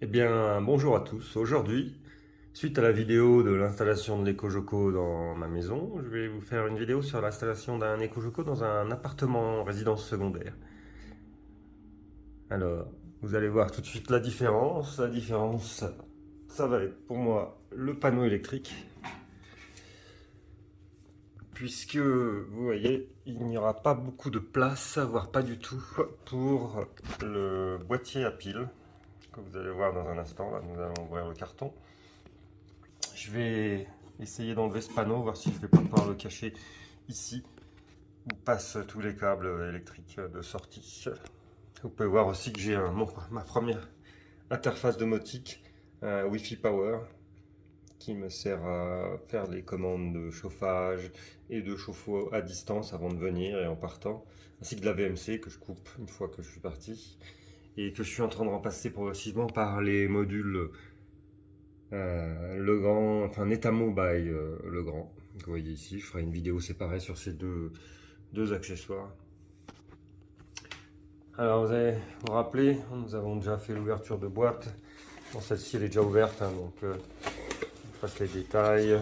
Eh bien, bonjour à tous. Aujourd'hui, suite à la vidéo de l'installation de l'EcoJoco dans ma maison, je vais vous faire une vidéo sur l'installation d'un EcoJoco dans un appartement en résidence secondaire. Alors, vous allez voir tout de suite la différence. La différence, ça va être pour moi le panneau électrique, puisque vous voyez, il n'y aura pas beaucoup de place, voire pas du tout, pour le boîtier à piles, que vous allez voir dans un instant. Là, nous allons ouvrir le carton. Je vais essayer d'enlever ce panneau, voir si je vais pas pouvoir le cacher ici, où passent tous les câbles électriques de sortie. Vous pouvez voir aussi que j'ai ma première interface domotique, Wi-Fi Power, qui me sert à faire les commandes de chauffage et de chauffe-eau à distance avant de venir et en partant, ainsi que de la VMC que je coupe une fois que je suis parti, et que je suis en train de remplacer progressivement par les modules Legrand, enfin Netamo by Legrand. Vous voyez ici, je ferai une vidéo séparée sur ces deux accessoires. Alors vous allez vous rappeler, nous avons déjà fait l'ouverture de boîte. Bon, celle-ci elle est déjà ouverte, hein, donc je passe les détails.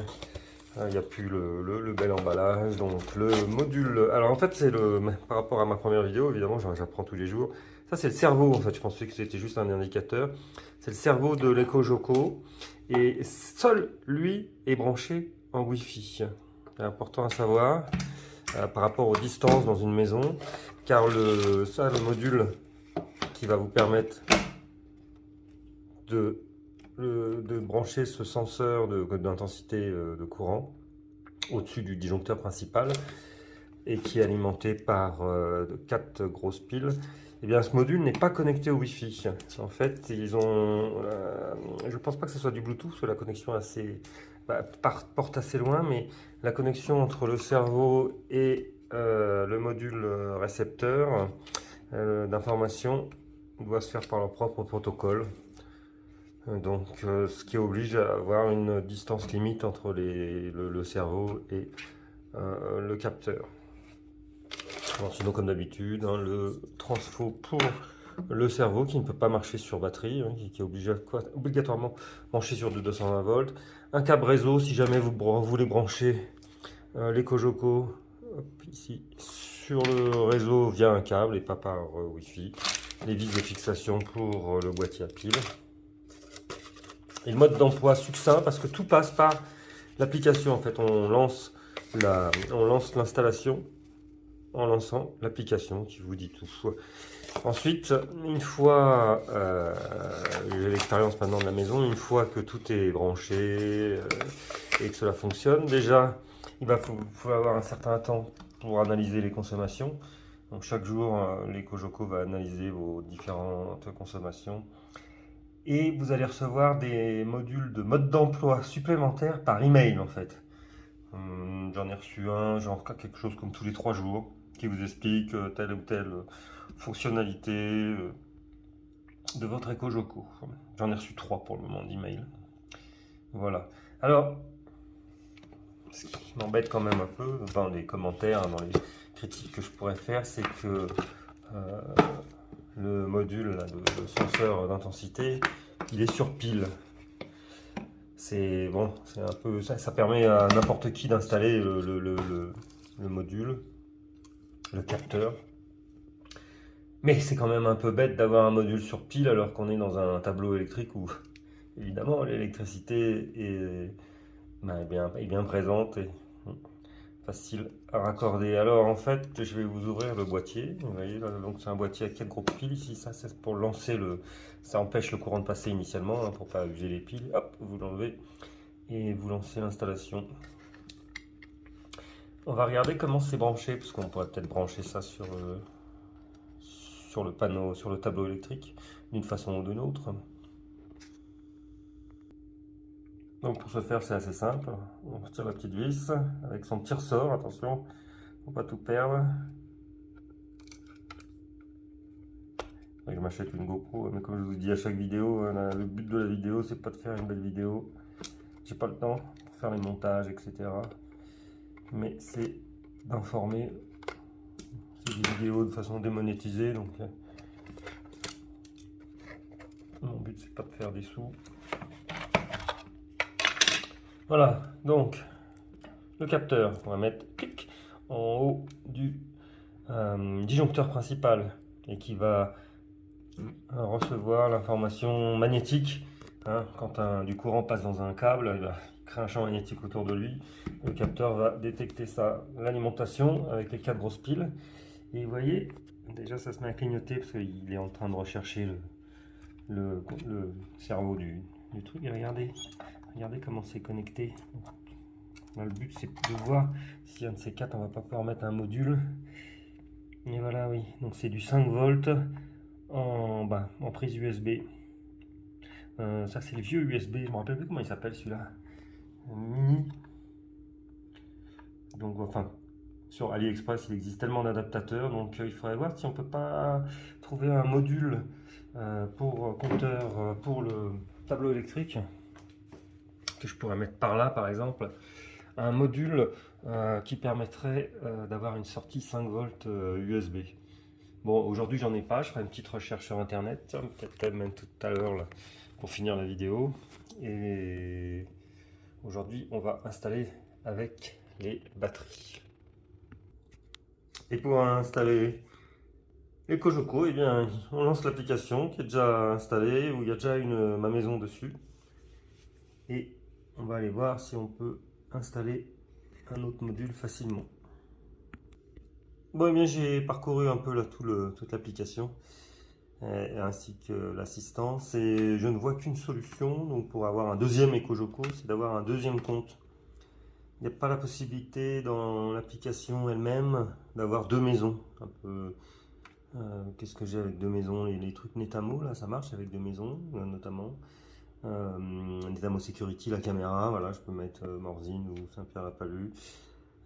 Il n'y a plus le bel emballage, donc le module. Alors en fait, c'est par rapport à ma première vidéo, évidemment, j'apprends tous les jours. Ça, c'est le cerveau. En fait, je pensais que c'était juste un indicateur. C'est le cerveau de l'EcoJoco. Et seul lui est branché en Wi-Fi. C'est important à savoir par rapport aux distances dans une maison, car le module qui va vous permettre de, de brancher ce senseur d'intensité de courant au-dessus du disjoncteur principal et qui est alimenté par 4 grosses piles. Et bien, ce module n'est pas connecté au Wi-Fi. En fait, ils ont, je pense pas que ce soit du Bluetooth, parce que la connexion assez, porte assez loin, mais la connexion entre le cerveau et le module récepteur d'information doit se faire par leur propre protocole. Donc, ce qui oblige à avoir une distance limite entre le cerveau et le capteur. Alors, sinon, comme d'habitude, hein, le transfo pour le cerveau qui ne peut pas marcher sur batterie, hein, qui est obligatoirement branché sur de 220 volts. Un câble réseau si jamais vous voulez brancher l'EcoJoco ici sur le réseau via un câble et pas par Wi-Fi. Les vis de fixation pour le boîtier à piles. Et le mode d'emploi succinct parce que tout passe par l'application. En fait, on lance l'installation en lançant l'application qui vous dit tout. Ensuite, une fois, j'ai l'expérience maintenant de la maison, une fois que tout est branché et que cela fonctionne, déjà, faut avoir un certain temps pour analyser les consommations. Donc chaque jour, l'EcoJoco va analyser vos différentes consommations. Et vous allez recevoir des modules de mode d'emploi supplémentaires par email en fait. J'en ai reçu un, genre quelque chose comme tous les 3 jours, qui vous explique telle ou telle fonctionnalité de votre EcoJoco. J'en ai reçu 3 pour le moment d'email. Voilà. Alors, ce qui m'embête quand même un peu dans les commentaires, dans les critiques que je pourrais faire, c'est que euh, le module là, de senseur d'intensité, il est sur pile. C'est bon, c'est un peu ça permet à n'importe qui d'installer le module, le capteur. Mais c'est quand même un peu bête d'avoir un module sur pile alors qu'on est dans un tableau électrique où évidemment l'électricité est bien présente et facile à raccorder. Alors en fait, je vais vous ouvrir le boîtier. Vous voyez là, donc c'est un boîtier à 4 groupes piles ici. Ça c'est pour lancer ça empêche le courant de passer initialement hein, pour pas user les piles. Hop, vous l'enlevez et vous lancez l'installation. On va regarder comment c'est branché parce qu'on pourrait peut-être brancher ça sur le panneau, sur le tableau électrique d'une façon ou d'une autre. Donc pour ce faire, c'est assez simple. On retire la petite vis avec son petit ressort, attention, faut pas tout perdre. Je m'achète une GoPro, mais comme je vous dis à chaque vidéo, le but de la vidéo, c'est pas de faire une belle vidéo. J'ai pas le temps pour faire les montages, etc. Mais c'est d'informer. C'est des vidéos de façon démonétisée, donc Mon but c'est pas de faire des sous. Voilà, donc le capteur, on va mettre clic en haut du disjoncteur principal et qui va recevoir l'information magnétique. Hein, quand du courant passe dans un câble, il crée un champ magnétique autour de lui. Le capteur va détecter ça, l'alimentation avec les 4 grosses piles. Et vous voyez, déjà ça se met à clignoter parce qu'il est en train de rechercher le cerveau du truc. Et regardez comment c'est connecté. Là, le but c'est de voir si un de ces 4 on va pas pouvoir mettre un module. Et voilà, oui, donc c'est du 5 volts en prise USB. Ça c'est le vieux USB, je me rappelle plus comment il s'appelle celui-là. Mini. Donc enfin, sur AliExpress il existe tellement d'adaptateurs, donc il faudrait voir si on peut pas trouver un module pour compteur pour le tableau électrique que je pourrais mettre par là par exemple. Un module qui permettrait d'avoir une sortie 5 volts USB. Bon, aujourd'hui j'en ai pas, je ferai une petite recherche sur internet, peut-être même tout à l'heure pour finir la vidéo. Et aujourd'hui on va installer avec les batteries. Et pour installer les Cogeco, eh bien, on lance l'application qui est déjà installée, où il y a déjà ma maison dessus. Et on va aller voir si on peut installer un autre module facilement. Bon, eh bien, j'ai parcouru un peu là toute l'application ainsi que l'assistance et je ne vois qu'une solution. Donc pour avoir un deuxième Cogeco, c'est d'avoir un deuxième compte. Il n'y a pas la possibilité dans l'application elle-même d'avoir 2 maisons. Un peu, qu'est-ce que j'ai avec 2 maisons? Les trucs Netamo là, ça marche avec 2 maisons notamment. Netamo Security, la caméra, voilà, je peux mettre Morzine ou Saint-Pierre-la-Palud.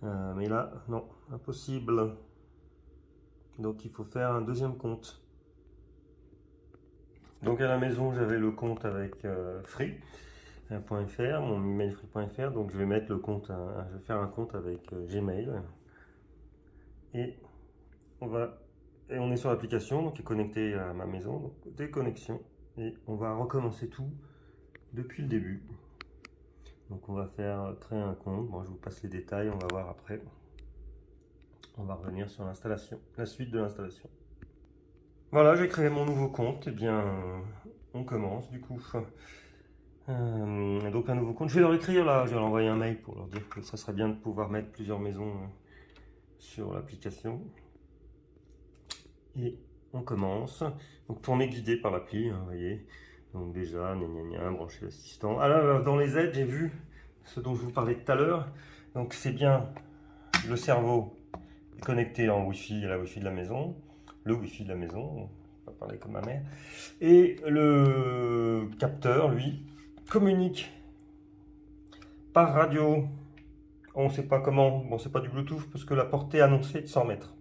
Mais là, non, impossible. Donc il faut faire un deuxième compte. Donc à la maison, j'avais le compte avec free.fr, mon email free.fr. Donc je vais mettre le compte, je vais faire un compte avec Gmail. Et on est sur l'application, donc qui est connecté à ma maison. Donc déconnexion. Et on va recommencer tout depuis le début. Donc on va créer un compte. Bon, je vous passe les détails, on va voir après. On va revenir sur l'installation, la suite de l'installation. Voilà, j'ai créé mon nouveau compte. Et bien, on commence du coup. Donc un nouveau compte. Je vais leur écrire là, je vais leur envoyer un mail pour leur dire que ça serait bien de pouvoir mettre plusieurs maisons sur l'application. Et on commence. Donc tourner guidé par l'appli, hein, vous voyez. Donc déjà, brancher l'assistant. Ah là, dans les aides, j'ai vu ce dont je vous parlais tout à l'heure. Donc c'est bien le cerveau connecté en Wi-Fi à la Wi-Fi de la maison, le Wi-Fi de la maison, on va parler comme ma mère, et le capteur, lui, communique par radio. On ne sait pas comment, bon, c'est pas du Bluetooth parce que la portée annoncée est de 100 mètres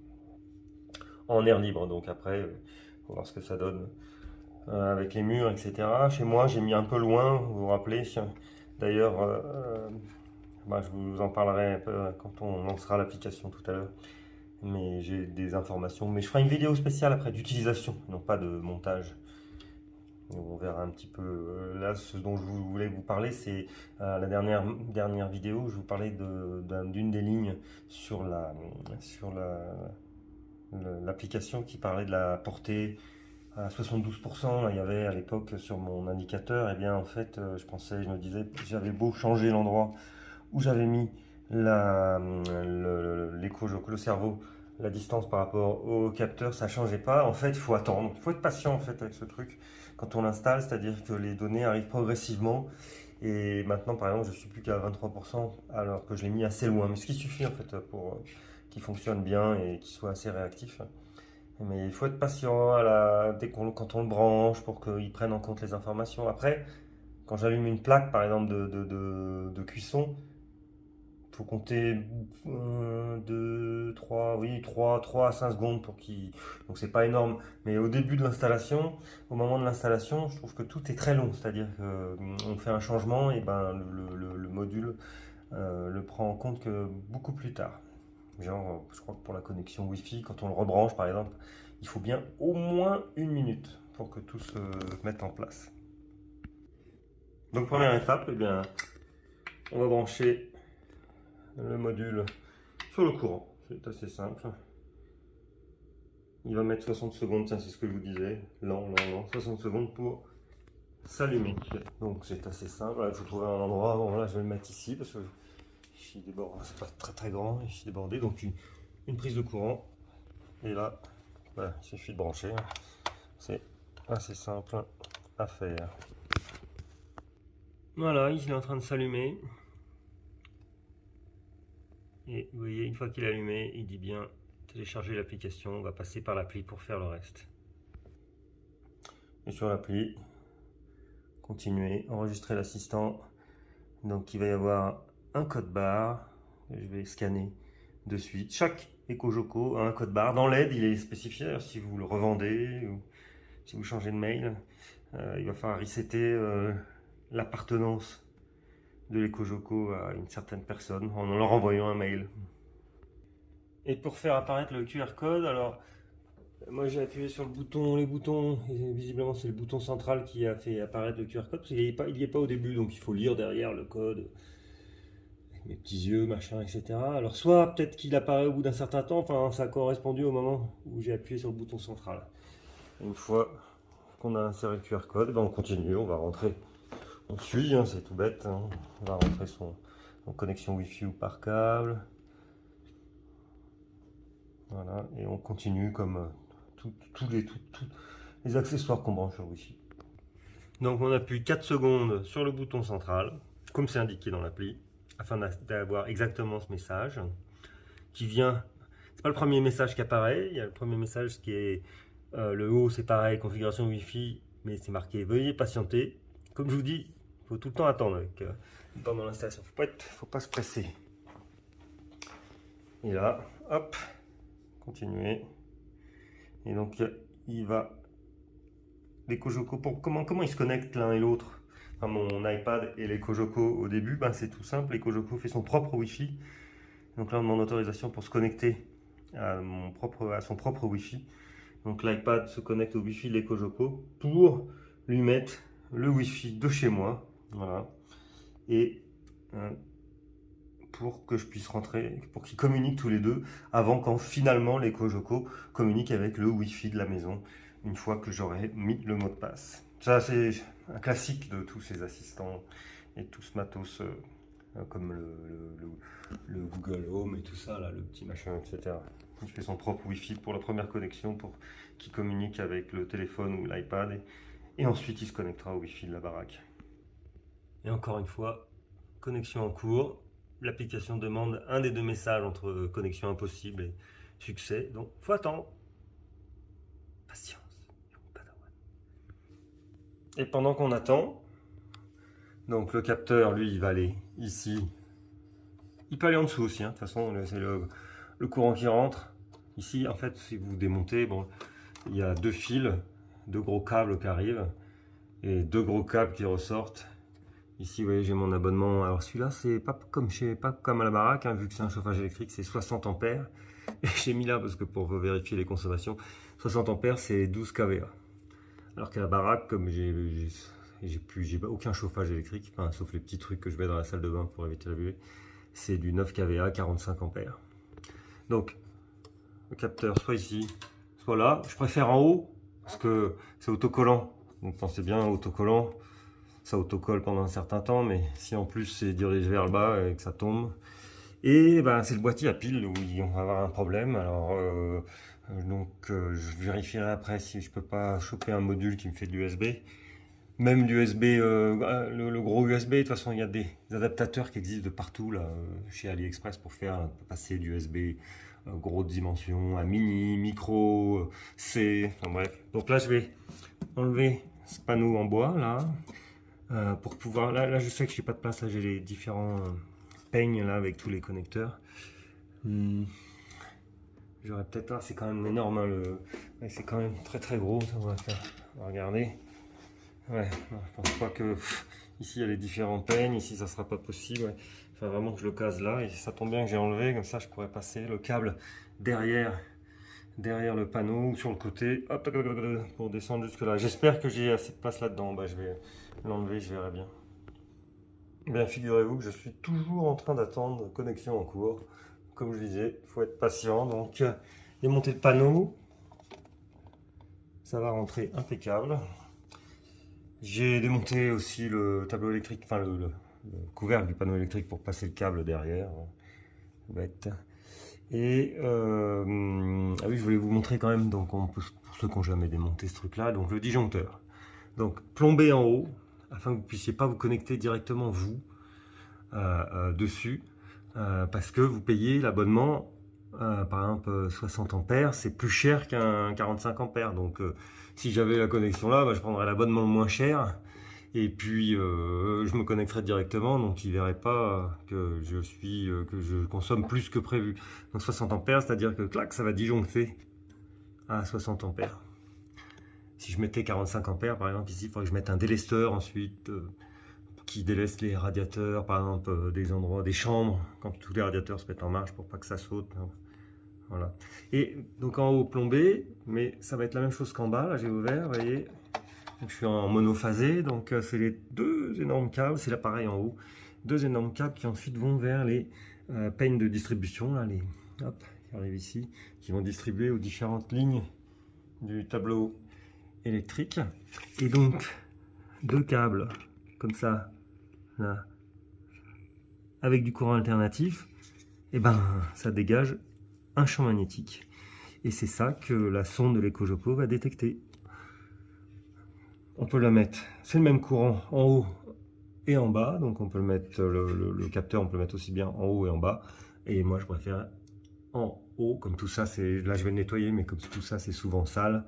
en air libre. Donc après, on va voir ce que ça donne avec les murs, etc. Chez moi, j'ai mis un peu loin, vous vous rappelez. D'ailleurs, je vous en parlerai un peu quand on lancera l'application tout à l'heure. Mais j'ai des informations. Mais je ferai une vidéo spéciale après d'utilisation, non pas de montage. On verra un petit peu. Là, ce dont je voulais vous parler, c'est la dernière vidéo où je vous parlais d'une des lignes sur l'application qui parlait de la portée à 72%. Là, il y avait à l'époque sur mon indicateur, et bien en fait, je me disais, j'avais beau changer l'endroit où j'avais mis le cerveau, la distance par rapport au capteur, ça changeait pas. En fait, il faut attendre, il faut être patient en fait avec ce truc quand on l'installe, c'est-à-dire que les données arrivent progressivement. Et maintenant, par exemple, je suis plus qu'à 23% alors que je l'ai mis assez loin. Mais ce qui suffit en fait pour qu'il fonctionne bien et qu'il soit assez réactif. Mais il faut être patient quand on le branche pour qu'il prenne en compte les informations. Après, quand j'allume une plaque, par exemple, de cuisson, il faut compter 2, 3, oui, 3 à 5 secondes pour qu'il... Donc c'est pas énorme. Mais au début de l'installation, au moment de l'installation, je trouve que tout est très long. C'est-à-dire qu'on fait un changement et ben, le module le prend en compte que beaucoup plus tard. Genre, je crois que pour la connexion Wi-Fi, quand on le rebranche par exemple, il faut bien au moins 1 minute pour que tout se mette en place. Donc première étape, eh bien, on va brancher le module sur le courant. C'est assez simple. Il va mettre 60 secondes, c'est ce que je vous disais, lent, 60 secondes pour s'allumer. Donc c'est assez simple. Il faut trouver un endroit. Bon, là je vais le mettre ici parce que je suis débordé, c'est pas très grand, je suis débordé. Donc une prise de courant. Et là, voilà, il suffit de brancher. C'est assez simple à faire. Voilà, il est en train de s'allumer. Et vous voyez, une fois qu'il est allumé, il dit bien télécharger l'application. On va passer par l'appli pour faire le reste. Et sur l'appli, continuer, enregistrer l'assistant. Donc il va y avoir un code barre. Je vais scanner de suite. Chaque EcoJoco a un code barre. Dans l'aide, il est spécifié. Alors, si vous le revendez ou si vous changez de mail, il va falloir resetter l'appartenance de l'EcoJoco à une certaine personne en leur envoyant un mail. Et pour faire apparaître le QR code, alors moi j'ai appuyé sur les boutons, et visiblement c'est le bouton central qui a fait apparaître le QR code, parce qu'il n'y est pas au début, donc il faut lire derrière le code, avec mes petits yeux, machin, etc. Alors soit peut-être qu'il apparaît au bout d'un certain temps, enfin ça a correspondu au moment où j'ai appuyé sur le bouton central. Une fois qu'on a inséré le QR code, ben on continue, on va rentrer. On suit, hein, c'est tout bête, hein. On va rentrer son connexion Wi-Fi ou par câble. Voilà, et on continue comme tous les accessoires qu'on branche sur Wi-Fi. Donc on appuie 4 secondes sur le bouton central, comme c'est indiqué dans l'appli, afin d'avoir exactement ce message qui vient. C'est pas le premier message qui apparaît, il y a le premier message qui est le haut, c'est pareil, configuration Wi-Fi, mais c'est marqué veuillez patienter. Comme je vous dis, il faut tout le temps attendre pendant l'installation. Faut pas se presser. Et là, hop, continuer. Et donc il va l'EcoJoco. Comment ils se connectent l'un et l'autre? Enfin, mon iPad et l'EcoJoco au début, ben, c'est tout simple. l'EcoJoco fait son propre Wi-Fi. Donc là, on demande autorisation pour se connecter à son propre Wi-Fi. Donc l'iPad se connecte au Wi-Fi de l'EcoJoco pour lui mettre le Wi-Fi de chez moi. Voilà. Et pour que je puisse rentrer, pour qu'ils communiquent tous les deux avant quand finalement l'EcoJoco communique avec le Wi-Fi de la maison une fois que j'aurai mis le mot de passe. Ça, c'est un classique de tous ces assistants et tout ce matos comme le Google Home et tout ça, là, le petit machin, etc. Il fait son propre Wi-Fi pour la première connexion pour qu'il communique avec le téléphone ou l'iPad et ensuite il se connectera au Wi-Fi de la baraque. Et encore une fois, connexion en cours. L'application demande un des deux messages entre connexion impossible et succès. Donc, faut attendre. Patience. Et pendant qu'on attend, donc le capteur, lui, il va aller ici. Il peut aller en dessous aussi. Hein. De toute façon, c'est le courant qui rentre. Ici, en fait, si vous démontez, bon, il y a deux fils, deux gros câbles qui arrivent et deux gros câbles qui ressortent. Ici, vous voyez, j'ai mon abonnement. Alors celui-là, c'est pas comme à la baraque, hein, vu que c'est un chauffage électrique, c'est 60 ampères. Et j'ai mis là parce que pour vérifier les consommations, 60 ampères, c'est 12 kVA. Alors qu'à la baraque, comme j'ai aucun chauffage électrique, enfin, sauf les petits trucs que je mets dans la salle de bain pour éviter la buée, c'est du 9 kVA, 45 ampères. Donc, le capteur, soit ici, soit là. Je préfère en haut parce que c'est autocollant. Donc, pensez bien, autocollant. Ça autocolle pendant un certain temps, mais si en plus c'est dirigé vers le bas et que ça tombe, et ben c'est le boîtier à pile où on va avoir un problème. Alors je vérifierai après si je peux pas choper un module qui me fait de l'USB, même l'USB, le gros USB. De toute façon, il y a des adaptateurs qui existent de partout là chez AliExpress pour passer d'USB grosse dimension à mini, micro, C, enfin bref. Donc là je vais enlever ce panneau en bois là. Pour pouvoir, là je sais que j'ai pas de place, là j'ai les différents peignes là avec tous les connecteurs. J'aurais peut-être là, c'est quand même énorme, hein, c'est quand même très gros, ça on va faire, on va regarder. Ouais, non, je pense pas que ici il y a les différents peignes, ici ça sera pas possible. Ouais. Enfin vraiment que je le case là, et ça tombe bien que j'ai enlevé, comme ça je pourrais passer le câble derrière derrière le panneau ou sur le côté, hop, pour descendre jusque là. J'espère que j'ai assez de place là-dedans. Bah, je vais l'enlever, je verrai bien. Bien, figurez-vous que je suis toujours en train d'attendre connexion en cours. Comme je disais, il faut être patient. Donc, démonter le panneau, ça va rentrer impeccable. J'ai démonté aussi le tableau électrique, enfin le couvercle du panneau électrique pour passer le câble derrière. Bête. Et ah oui, je voulais vous montrer quand même, donc pour ceux qui n'ont jamais démonté ce truc-là, donc le disjoncteur. Donc plombé en haut, afin que vous ne puissiez pas vous connecter directement vous dessus, parce que vous payez l'abonnement, par exemple 60 ampères, c'est plus cher qu'un 45 ampères. Donc si j'avais la connexion là, bah, je prendrais l'abonnement le moins cher. Et puis je me connecterai directement, donc il ne verrait pas que je consomme plus que prévu. Donc 60 ampères, c'est-à-dire que clac, ça va disjoncter à 60 ampères. Si je mettais 45 ampères, par exemple, ici, il faudrait que je mette un délesteur ensuite, qui délaisse les radiateurs, par exemple, des endroits, des chambres, quand tous les radiateurs se mettent en marche pour pas que ça saute. Hein. Voilà. Et donc en haut, plombé, mais ça va être la même chose qu'en bas. Là, j'ai ouvert, vous voyez. Donc, je suis en monophasé, donc c'est les deux énormes câbles, c'est l'appareil en haut, deux énormes câbles qui ensuite vont vers les peignes de distribution, là, hop, qui arrivent ici, qui vont distribuer aux différentes lignes du tableau électrique. Et donc, deux câbles, comme ça, là, avec du courant alternatif, et ben, ça dégage un champ magnétique. Et c'est ça que la sonde de l'EcoJopo va détecter. On peut la mettre, c'est le même courant en haut et en bas, donc on peut le mettre, le capteur, on peut le mettre aussi bien en haut et en bas. Et moi je préfère en haut, comme tout ça, là je vais le nettoyer, mais comme tout ça c'est souvent sale,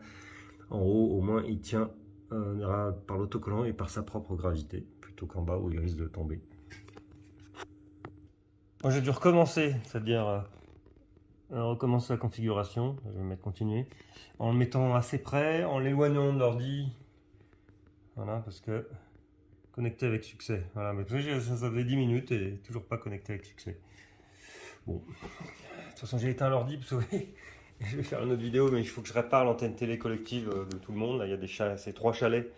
en haut au moins il tient par l'autocollant et par sa propre gravité, plutôt qu'en bas où il risque de tomber. Moi j'ai dû recommencer, c'est-à-dire recommencer la configuration, je vais mettre continuer, en le mettant assez près, en l'éloignant de l'ordi. Voilà, parce que connecté avec succès. Voilà, mais ça faisait 10 minutes et toujours pas connecté avec succès. Bon, de toute façon j'ai éteint l'ordi parce que je vais faire une autre vidéo, mais il faut que je répare l'antenne télé collective de tout le monde. Là, il y a des chalets, c'est 3 chalets.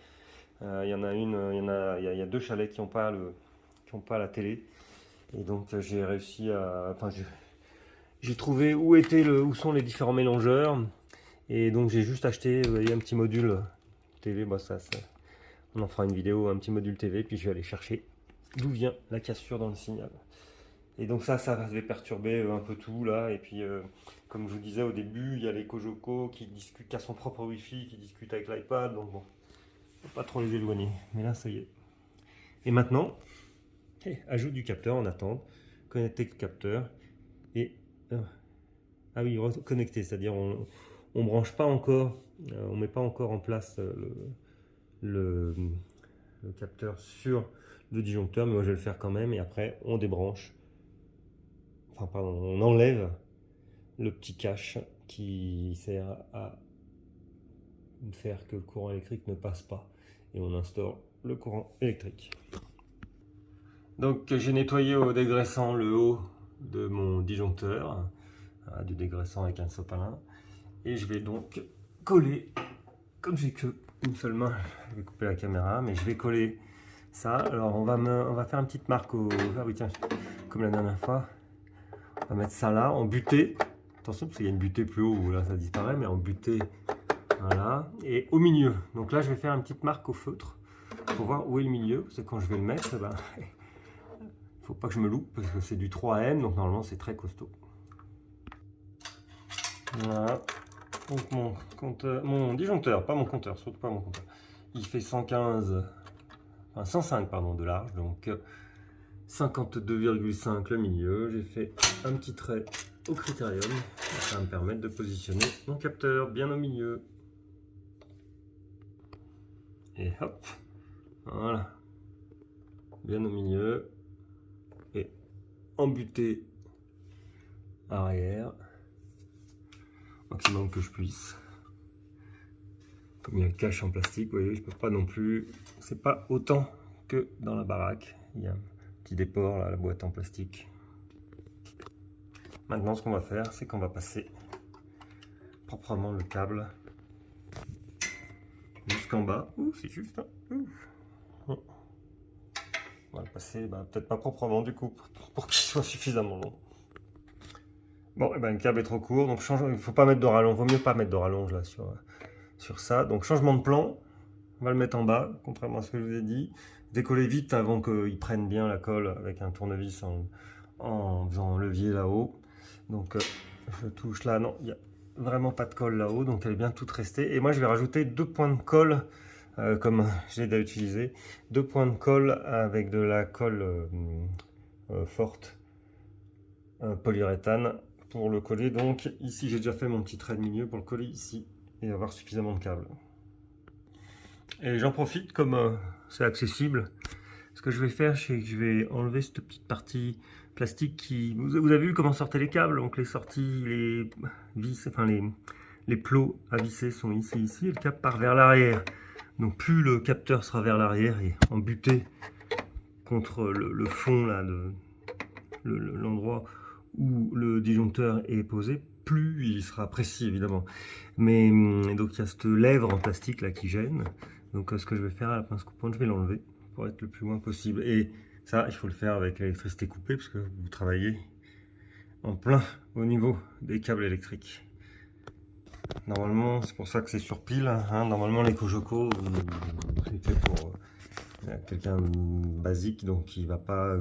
Il y en a il y a 2 chalets qui n'ont pas la télé. Et donc j'ai réussi à, enfin j'ai trouvé où sont les différents mélangeurs. Et donc j'ai juste acheté, vous voyez, un petit module TV. Bah, on en fera une vidéo, un petit module TV, puis je vais aller chercher d'où vient la cassure dans le signal. Et donc ça va perturber un peu tout là. Et puis, comme je vous disais au début, il y a l'EcoJopo qui a son propre Wi-Fi, qui discute avec l'iPad. Donc bon, faut pas trop les éloigner. Mais là, ça y est. Et maintenant, ajout du capteur en attente, connecter le capteur. Et ah oui, reconnecter, c'est-à-dire on branche pas encore, on met pas encore en place le capteur sur le disjoncteur, mais moi je vais le faire quand même. Et après on débranche, enfin pardon, on enlève le petit cache qui sert à faire que le courant électrique ne passe pas, et on instaure le courant électrique. Donc j'ai nettoyé au dégraissant le haut de mon disjoncteur, du dégraissant avec un sopalin, et je vais donc coller, comme j'ai que une seule main, je vais couper la caméra, mais je vais coller ça. Alors on va faire une petite marque ah oui tiens, comme la dernière fois, on va mettre ça là en butée. Attention parce qu'il y a une butée plus haut où là ça disparaît, mais en butée, voilà, et au milieu. Donc là je vais faire une petite marque au feutre pour voir où est le milieu, parce que quand je vais le mettre, ben, faut pas que je me loupe parce que c'est du 3M, donc normalement c'est très costaud. Voilà. Donc mon disjoncteur, pas mon compteur, surtout pas mon compteur, il fait 105 pardon, de large, donc 52,5 le milieu. J'ai fait un petit trait au critérium, ça va me permettre de positionner mon capteur bien au milieu. Et hop, voilà, bien au milieu, et embutté arrière, maximum que je puisse. Comme il y a le cache en plastique, vous voyez, je peux pas non plus, c'est pas autant que dans la baraque. Il y a un petit déport là, la boîte en plastique. Maintenant ce qu'on va faire, c'est qu'on va proprement le câble jusqu'en bas. Ouh, c'est juste. Hein. On va le passer, peut-être pas proprement du coup, pour qu'il soit suffisamment long. Bon, et le câble est trop court, donc il ne faut pas mettre de rallonge. Vaut mieux pas mettre de rallonge là sur ça. Donc changement de plan. On va le mettre en bas, contrairement à ce que je vous ai dit. Décoller vite avant qu'il prenne bien la colle avec un tournevis en faisant levier là-haut. Donc je touche là, non, il n'y a vraiment pas de colle là-haut, donc elle est bien toute restée. Et moi je vais rajouter 2 points de colle, comme j'ai déjà utilisé. 2 points de colle avec de la colle forte, polyuréthane, pour le coller. Donc ici j'ai déjà fait mon petit trait de milieu pour le coller ici et avoir suffisamment de câble. Et j'en profite, comme c'est accessible, ce que je vais faire, c'est que je vais enlever cette petite partie plastique qui... Vous avez vu comment sortaient les câbles, donc les sorties, les vis, enfin les plots à visser sont ici, et le câble part vers l'arrière. Donc plus le capteur sera vers l'arrière et embuté contre le fond là, l'endroit où le disjoncteur est posé, plus il sera précis évidemment. Mais donc il y a cette lèvre en plastique là qui gêne. Donc ce que je vais faire à la pince coupante, je vais l'enlever pour être le plus loin possible. Et ça, il faut le faire avec l'électricité coupée parce que vous travaillez en plein au niveau des câbles électriques. Normalement, c'est pour ça que c'est sur pile. Hein. Normalement, les Cogeco, c'est fait pour quelqu'un basique, donc qui va pas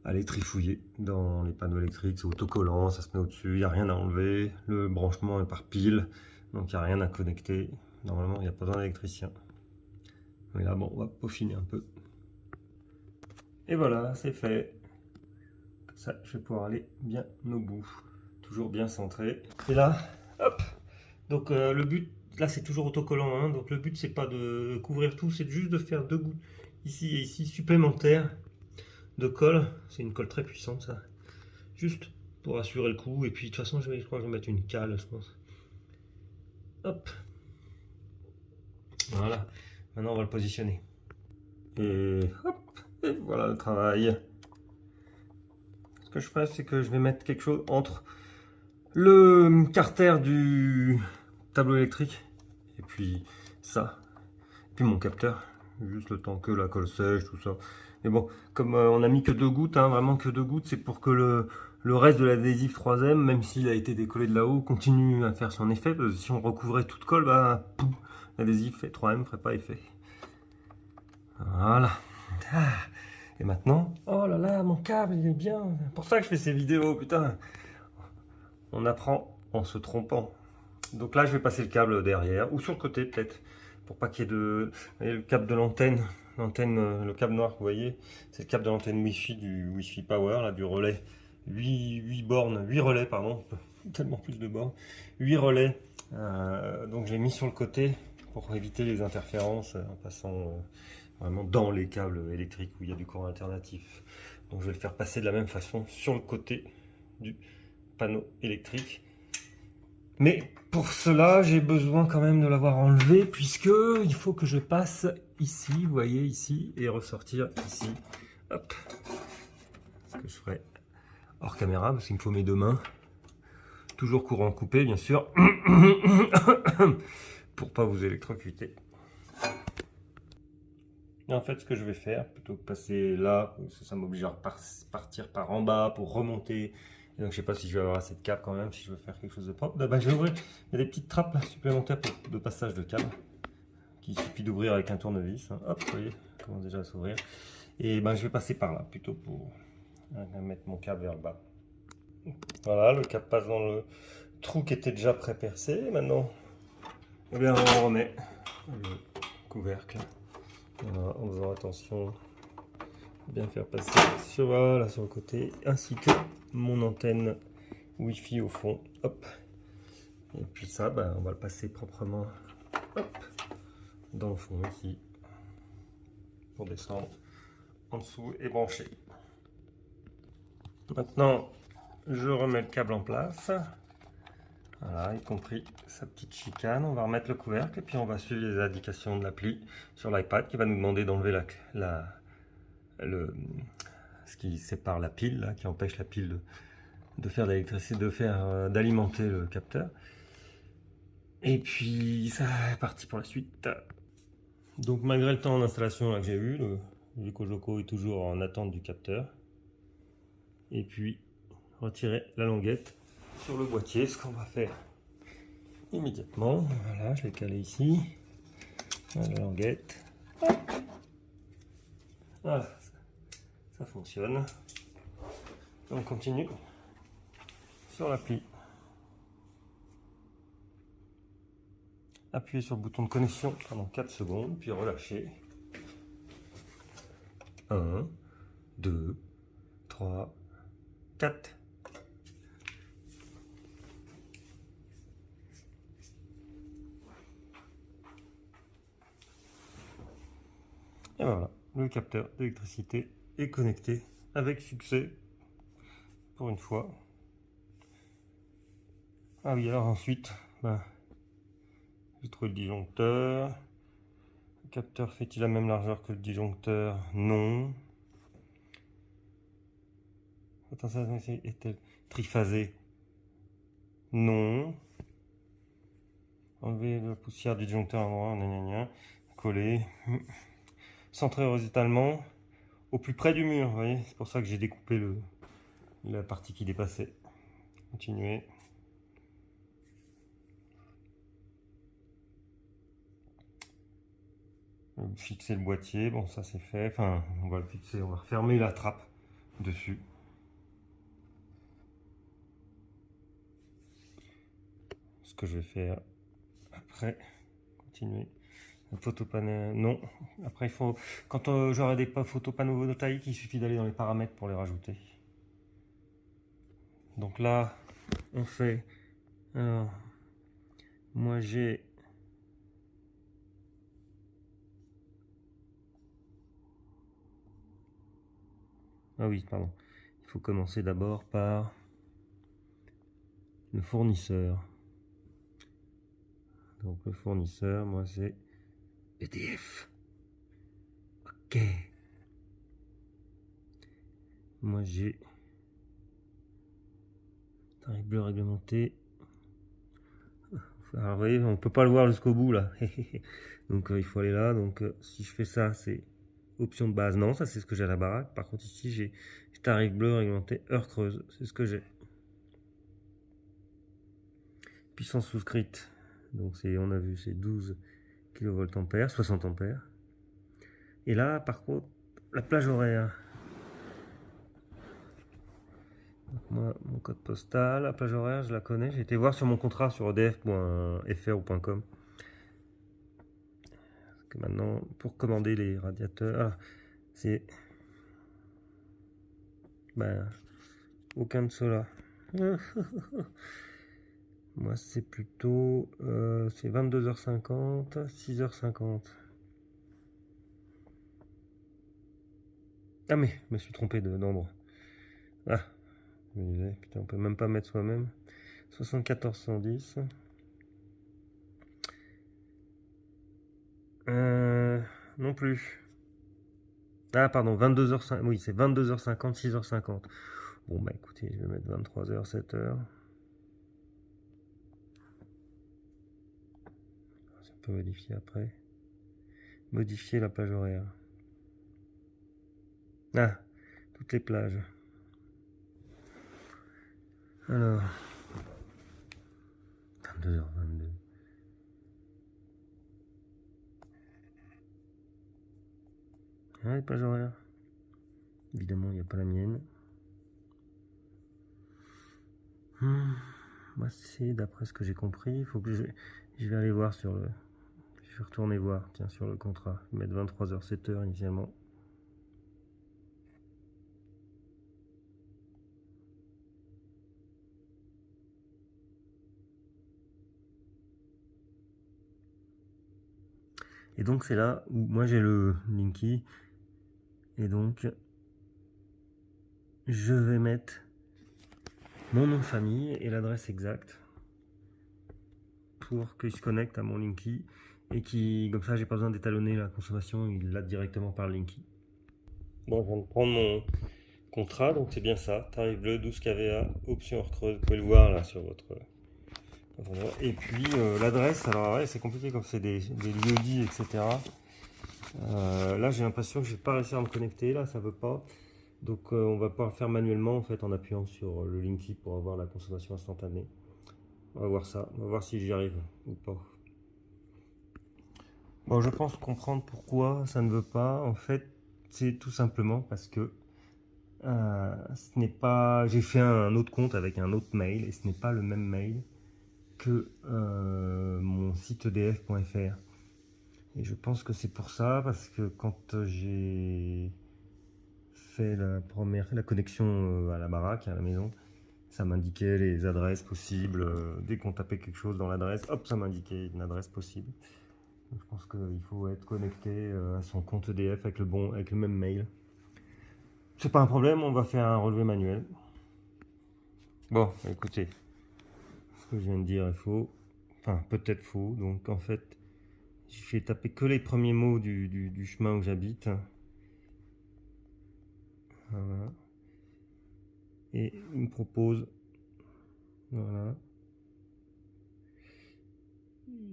aller trifouiller dans les panneaux électriques. C'est autocollant, ça se met au-dessus, il n'y a rien à enlever. Le branchement est par pile, donc il n'y a rien à connecter. Normalement, il n'y a pas besoin d'électricien. Mais là, bon, on va peaufiner un peu. Et voilà, c'est fait. Comme ça, je vais pouvoir aller bien au bout. Toujours bien centré. Et là, hop. Donc le but, là c'est toujours autocollant. Hein, donc le but, c'est pas de couvrir tout, c'est juste de faire 2 gouttes ici et ici supplémentaires de colle. C'est une colle très puissante, ça. Juste pour assurer le coup. Et puis de toute façon, je crois que je vais mettre une cale, je pense. Hop. Voilà, maintenant on va le positionner. Et hop, et voilà le travail. Ce que je ferai, c'est que je vais mettre quelque chose entre le carter du tableau électrique et puis ça, et puis mon capteur, juste le temps que la colle sèche, tout ça. Mais bon, comme on a mis que 2 gouttes, hein, vraiment que 2 gouttes, c'est pour que le reste de l'adhésif 3M, même s'il a été décollé de là-haut, continue à faire son effet. Parce que si on recouvrait toute colle, l'adhésif 3M ne ferait pas effet. Voilà. Et maintenant, oh là là, mon câble, il est bien. C'est pour ça que je fais ces vidéos, putain. On apprend en se trompant. Donc là, je vais passer le câble derrière, ou sur le côté peut-être, pour pas qu'il y ait de... le câble de l'antenne, le câble noir que vous voyez, c'est le câble de l'antenne Wi-Fi du Wi-Fi Power, là, du relais. 8 relais, pardon, tellement plus de bornes. 8 relais, donc je l'ai mis sur le côté pour éviter les interférences en passant vraiment dans les câbles électriques où il y a du courant alternatif. Donc je vais le faire passer de la même façon sur le côté du panneau électrique. Mais pour cela, j'ai besoin quand même de l'avoir enlevé puisque il faut que je passe ici, vous voyez ici, et ressortir ici. Hop. Ce que je ferai hors caméra parce qu'il me faut mes 2 mains. Toujours courant coupé, bien sûr, pour pas vous électrocuter. Et en fait, ce que je vais faire, plutôt que passer là, ça m'oblige à partir par en bas pour remonter. Et donc, je sais pas si je vais avoir assez de câble quand même, si je veux faire quelque chose de propre. Je vais ouvrir. Il y a des petites trappes là, supplémentaires de passage de câble, qu'il suffit d'ouvrir avec un tournevis. Hein. Hop, vous voyez, commence déjà à s'ouvrir. Et je vais passer par là, plutôt pour mettre mon câble vers le bas. Voilà, le câble passe dans le trou qui était déjà pré-percé. Maintenant, eh bien, on remet le couvercle. Voilà, en faisant attention à bien faire passer sur le côté, ainsi que mon antenne Wi-Fi au fond. Hop. Et puis ça, on va le passer proprement hop, dans le fond ici pour descendre en dessous et brancher. Maintenant, je remets le câble en place. Voilà, y compris sa petite chicane. On va remettre le couvercle et puis on va suivre les indications de l'appli sur l'iPad qui va nous demander d'enlever ce qui sépare la pile, là, qui empêche la pile de faire de l'électricité, d'alimenter le capteur. Et puis ça est parti pour la suite. Donc malgré le temps d'installation que j'ai eu, le Joco est toujours en attente du capteur. Et puis retirer la languette sur le boîtier, ce qu'on va faire immédiatement. Voilà, je l'ai calé ici. Voilà, la languette. Voilà, ça fonctionne. On continue sur l'appli. Appuyez sur le bouton de connexion pendant 4 secondes, puis relâchez. 1, 2, 3, 4. Et voilà, le capteur d'électricité est connecté avec succès pour une fois. Ah oui, alors ensuite, j'ai trouvé le disjoncteur. Le capteur fait-il la même largeur que le disjoncteur? Non. Attention, est-elle triphasée? Non. Enlever la poussière du disjoncteur à droite, coller. Centré horizontalement au plus près du mur, vous voyez, c'est pour ça que j'ai découpé la partie qui dépassait. Continuez. Fixer le boîtier, bon ça c'est fait, enfin on va le fixer, on va refermer la trappe dessus. Ce que je vais faire après, continuer. Photopanneau, non. Après, il faut, quand j'aurai des photopanneaux-photovoltaïques, il suffit d'aller dans les paramètres pour les rajouter. Donc là, on fait. Alors, moi j'ai. Ah oui, pardon. Il faut commencer d'abord par le fournisseur. Donc le fournisseur, moi c'est EDF. Ok. Moi j'ai tarif bleu réglementé. Alors vous voyez, on peut pas le voir jusqu'au bout là. Donc il faut aller là. Donc si je fais ça, c'est option de base. Non, ça c'est ce que j'ai à la baraque. Par contre ici j'ai tarif bleu réglementé heure creuse. C'est ce que j'ai. Puissance souscrite. Donc on a vu c'est 12 kVA, 60 ampères. Et là par contre la plage horaire. Donc, moi mon code postal, la plage horaire je la connais. J'ai été voir sur mon contrat sur edf.fr ou .com. Parce que maintenant pour commander les radiateurs, c'est aucun de cela. Moi c'est plutôt c'est 22h50, 6h50. Ah mais je me suis trompé d'endroit. Ah, je me disais, putain, on peut même pas mettre soi-même. 7410. Non plus. Ah pardon, 22h50. Oui, c'est 22h50, 6h50. Bon bah écoutez, je vais mettre 23h, 7h. Ça peut modifier après. Modifier la plage horaire. Ah, toutes les plages. Alors, 22h22. Ah, les plages horaires. Évidemment, il n'y a pas la mienne. Moi, c'est d'après ce que j'ai compris. Il faut que je vais aller voir sur le. Je vais retourner voir, tiens, sur le contrat. Je vais mettre 23h, 7h initialement. Et donc c'est là où moi j'ai le Linky. Et donc je vais mettre mon nom de famille et l'adresse exacte pour qu'il se connecte à mon Linky et comme ça j'ai pas besoin d'étalonner la consommation, il l'a directement par le Linky. Bon, je viens de prendre contrat, donc c'est bien ça. Tarif bleu, 12 kVA, option heure creuse. Vous pouvez le voir là sur votre. Et puis l'adresse, alors ouais, c'est compliqué comme c'est des lieux-dits, etc. Là, j'ai l'impression que je vais pas réussir à me connecter, là, ça veut pas. Donc, on va pouvoir le faire manuellement en fait en appuyant sur le Linky pour avoir la consommation instantanée. On va voir ça, on va voir si j'y arrive ou pas. Bon, je pense comprendre pourquoi ça ne veut pas. En fait, c'est tout simplement parce que ce n'est pas. J'ai fait un autre compte avec un autre mail et ce n'est pas le même mail que mon site edf.fr. Et je pense que c'est pour ça, parce que quand j'ai fait la connexion à la baraque, à la maison, ça m'indiquait les adresses possibles. Dès qu'on tapait quelque chose dans l'adresse, hop, ça m'indiquait une adresse possible. Donc, je pense qu'il faut être connecté à son compte EDF avec le même mail. C'est pas un problème, on va faire un relevé manuel. Bon, écoutez, ce que je viens de dire est faux, enfin peut-être faux. Donc en fait, je fais taper que les premiers mots du chemin où j'habite. Voilà. Et il me propose, voilà.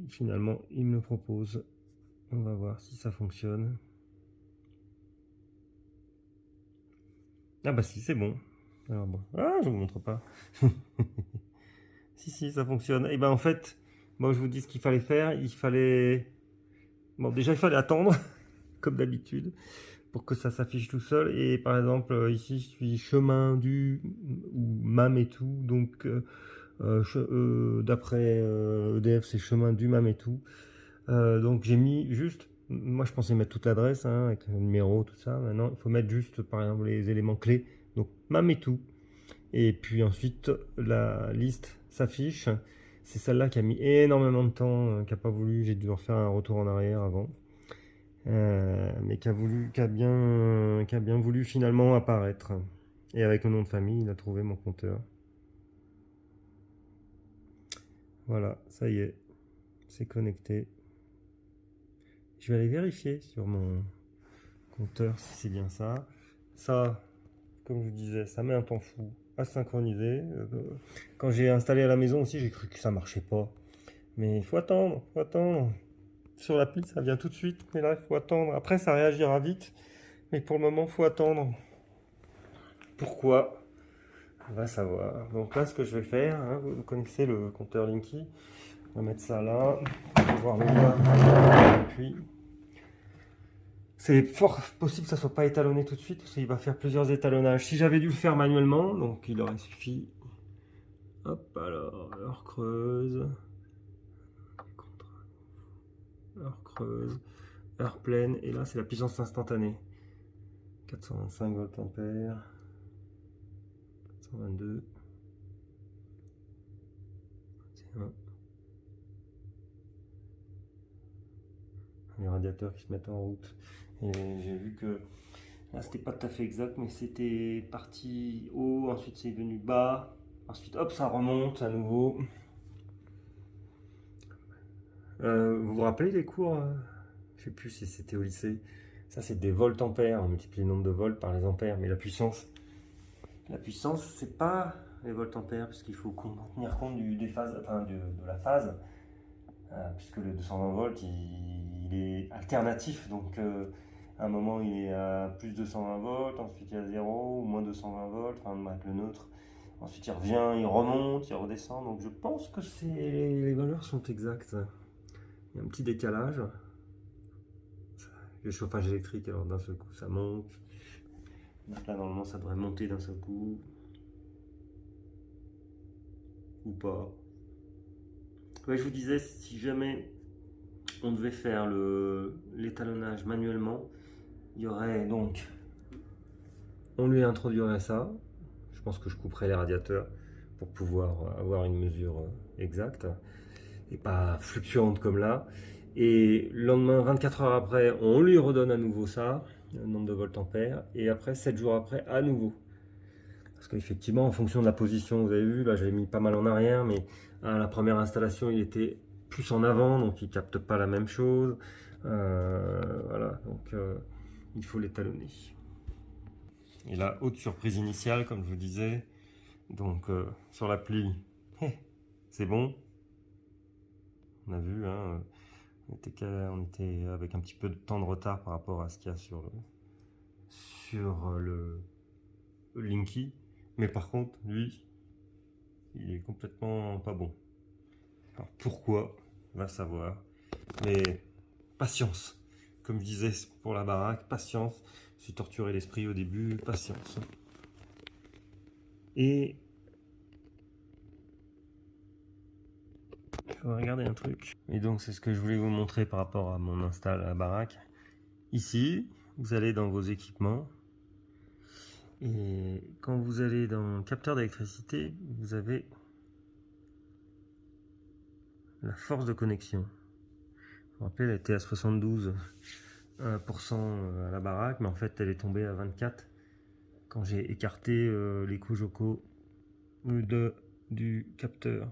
Finalement, il me le propose. On va voir si ça fonctionne. Ah bah si, c'est bon. Alors bon, ah, je vous montre pas. Si, ça fonctionne. Et ben en fait, moi je vous dis ce qu'il fallait faire. Il fallait, bon déjà il fallait attendre, comme d'habitude, pour que ça s'affiche tout seul. Et par exemple ici, je suis chemin du ou mam et tout, donc d'après EDF, c'est chemin du mam et tout. Donc j'ai mis juste, moi je pensais mettre toute l'adresse hein, avec le numéro, tout ça. Maintenant, il faut mettre juste par exemple les éléments clés. Donc mam et tout. Et puis ensuite, la liste s'affiche. C'est celle-là qui a mis énormément de temps, qui n'a pas voulu. J'ai dû en faire un retour en arrière avant. Mais qui a bien voulu finalement apparaître. Et avec le nom de famille, il a trouvé mon compteur. Voilà, ça y est, c'est connecté. Je vais aller vérifier sur mon compteur si c'est bien ça. Ça, comme je vous disais, ça met un temps fou à synchroniser. Quand j'ai installé à la maison aussi, j'ai cru que ça marchait pas. Mais il faut attendre, faut attendre. Sur l'appli, ça vient tout de suite, mais là, il faut attendre. Après, ça réagira vite, mais pour le moment, il faut attendre. Pourquoi? On va savoir. Donc là, ce que je vais faire, hein, vous connaissez le compteur Linky. On va mettre ça là, on va voir le lien, et puis c'est fort possible que ça ne soit pas étalonné tout de suite, parce qu'il va faire plusieurs étalonnages. Si j'avais dû le faire manuellement, donc il aurait suffi. Hop, alors, heure creuse. Heure creuse. Heure pleine. Et là, c'est la puissance instantanée. 425 volts ampères. 122. 21. Les radiateurs qui se mettent en route. Et j'ai vu que là c'était pas tout à fait exact, mais c'était parti haut, ensuite c'est venu bas, ensuite hop ça remonte à nouveau. Vous vous rappelez les cours je sais plus si c'était au lycée. Ça c'est des volts ampères, on multiplie le nombre de volts par les ampères, mais la puissance c'est pas les volts ampères, puisqu'il faut tenir compte des phases, enfin de la phase. Puisque le 220 volts il est alternatif, donc à un moment il est à plus 220 volts, ensuite il y a 0 ou moins 220 volts, enfin avec le neutre, ensuite il revient, il remonte, il redescend, donc je pense que les valeurs sont exactes. Il y a un petit décalage, le chauffage électrique, alors d'un seul coup ça monte, donc là normalement ça devrait monter d'un seul coup, ou pas. Ouais, je vous disais, si jamais on devait faire l'étalonnage manuellement, il y aurait donc, on lui introduirait ça, je pense que je couperais les radiateurs pour pouvoir avoir une mesure exacte et pas fluctuante comme là, et le lendemain, 24 heures après, on lui redonne à nouveau ça, le nombre de volts ampères, et après 7 jours après à nouveau, parce qu'effectivement en fonction de la position, vous avez vu là j'ai mis pas mal en arrière, mais à la première installation il était plus en avant, donc il capte pas la même chose. Voilà, donc il faut l'étalonner. Et là, haute surprise initiale, comme je vous disais. Donc, sur l'appli, c'est bon. On a vu, hein, on était avec un petit peu de temps de retard par rapport à ce qu'il y a sur le Linky. Mais par contre, lui, il est complètement pas bon. Alors, pourquoi? On va savoir. Mais patience. Comme je disais pour la baraque, patience. Je me suis torturé l'esprit au début, patience. Et je vais regarder un truc. Et donc c'est ce que je voulais vous montrer par rapport à mon install à la baraque. Ici, vous allez dans vos équipements. Et quand vous allez dans capteur d'électricité, vous avez la force de connexion. Je me rappelle, elle était à 72% à la baraque, mais en fait elle est tombée à 24% quand j'ai écarté les Kojoko du capteur.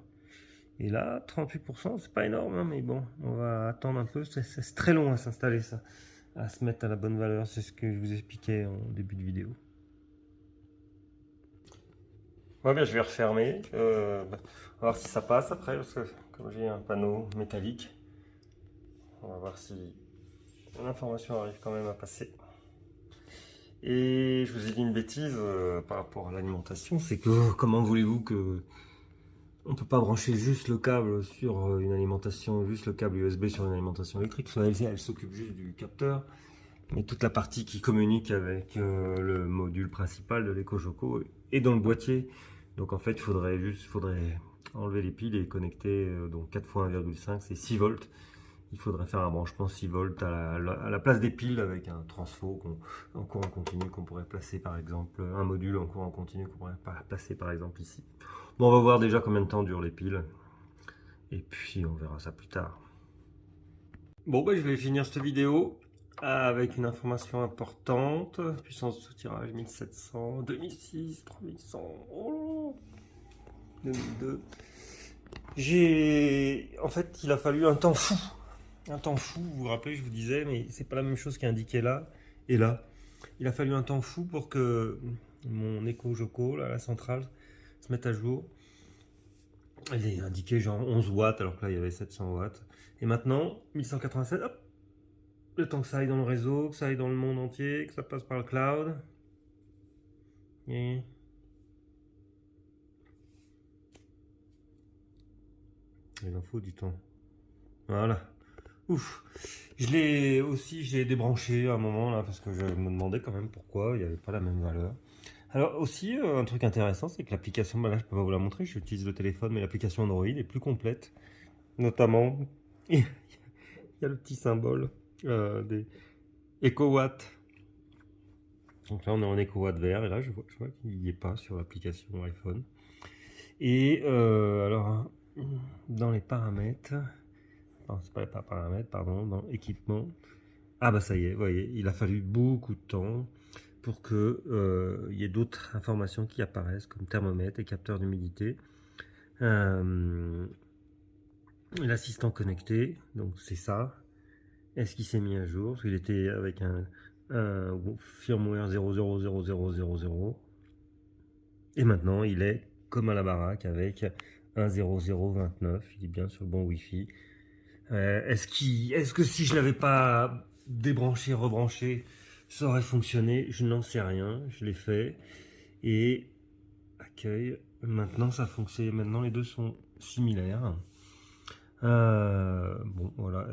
Et là, 38%, c'est pas énorme, hein, mais bon, on va attendre un peu. C'est très long à s'installer ça, à se mettre à la bonne valeur. C'est ce que je vous expliquais en début de vidéo. Ouais, bien, je vais refermer. On va voir si ça passe après, parce que comme j'ai un panneau métallique, on va voir si l'information arrive quand même à passer. Et je vous ai dit une bêtise par rapport à l'alimentation, c'est que comment voulez-vous que on peut pas brancher juste le câble sur une alimentation, juste le câble USB sur une alimentation électrique. Elle s'occupe juste du capteur, mais toute la partie qui communique avec le module principal de l'EcoJoco est dans le boîtier. Donc en fait, il faudrait enlever les piles et connecter donc 4 x 1,5, c'est 6 volts. Il faudrait faire un branchement 6 volts à la place des piles avec un transfo en courant continu qu'on pourrait placer par exemple, un module en courant continu qu'on pourrait placer par exemple ici. Bon, on va voir déjà combien de temps durent les piles et puis on verra ça plus tard. Bon, bah, je vais finir cette vidéo avec une information importante. Puissance de tirage 1700, 2006, 3100, oh, 2002. En fait, il a fallu un temps fou. Un temps fou, vous vous rappelez, je vous disais, mais c'est pas la même chose qui est indiqué là et là. Il a fallu un temps fou pour que mon EcoJoco, là, la centrale, se mette à jour. Elle est indiquée genre 11 watts, alors que là il y avait 700 watts. Et maintenant, 1187, hop, le temps que ça aille dans le réseau, que ça aille dans le monde entier, que ça passe par le cloud. Et il en faut du temps. Voilà. Ouf. Je l'ai débranché à un moment là parce que je me demandais quand même pourquoi il n'y avait pas la même valeur. Alors aussi un truc intéressant, c'est que l'application, bah là je peux pas vous la montrer, j'utilise le téléphone, mais l'application Android est plus complète. Notamment, il y a le petit symbole des EcoWatt. Donc là on est en EcoWatt vert et là je vois qu'il n'y est pas sur l'application iPhone. Et alors dans les paramètres. Non, c'est pas les paramètres, pardon, dans équipement. Ah bah ça y est, vous voyez, il a fallu beaucoup de temps pour que y ait d'autres informations qui apparaissent comme thermomètre et capteur d'humidité. L'assistant connecté, donc c'est ça. Est-ce qu'il s'est mis à jour? Parce qu'il était avec un firmware 000000. Et maintenant il est comme à la baraque avec un 0029. Il est bien sur le bon Wi-Fi. Est-ce que si je l'avais pas débranché, rebranché, ça aurait fonctionné? Je n'en sais rien. Je l'ai fait. Et accueil. Maintenant, ça fonctionne. Maintenant, les deux sont similaires. Bon, voilà.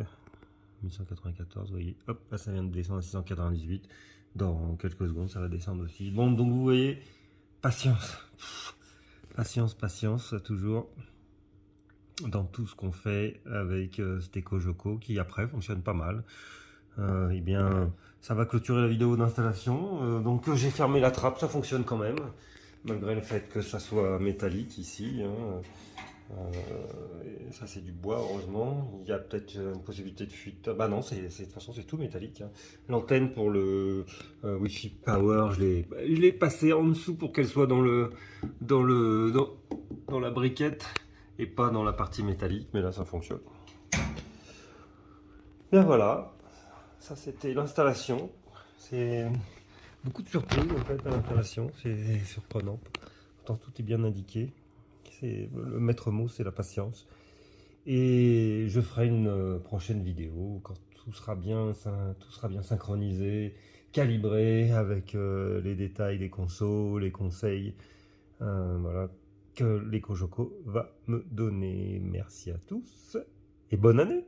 1194, vous voyez. Hop, là, ça vient de descendre à 698. Dans quelques secondes, ça va descendre aussi. Bon, donc vous voyez, patience. Patience, patience, toujours. Dans tout ce qu'on fait avec cet EcoJoco qui après fonctionne pas mal. Et bien ça va clôturer la vidéo d'installation. Donc j'ai fermé la trappe, ça fonctionne quand même malgré le fait que ça soit métallique ici, hein. Ça c'est du bois, heureusement. Il y a peut-être une possibilité de fuite. Bah non, de toute façon c'est tout métallique, hein. L'antenne pour le Wi-Fi Power, je l'ai passé en dessous pour qu'elle soit dans la briquette et pas dans la partie métallique, mais là ça fonctionne. Bien voilà, ça c'était l'installation. C'est beaucoup de surprises en fait à l'installation, c'est surprenant. Pourtant tout est bien indiqué. Le maître mot, c'est la patience. Et je ferai une prochaine vidéo quand tout sera bien synchronisé, calibré avec les détails des consos, les conseils, voilà, que l'EcoJoco va me donner. Merci à tous et bonne année!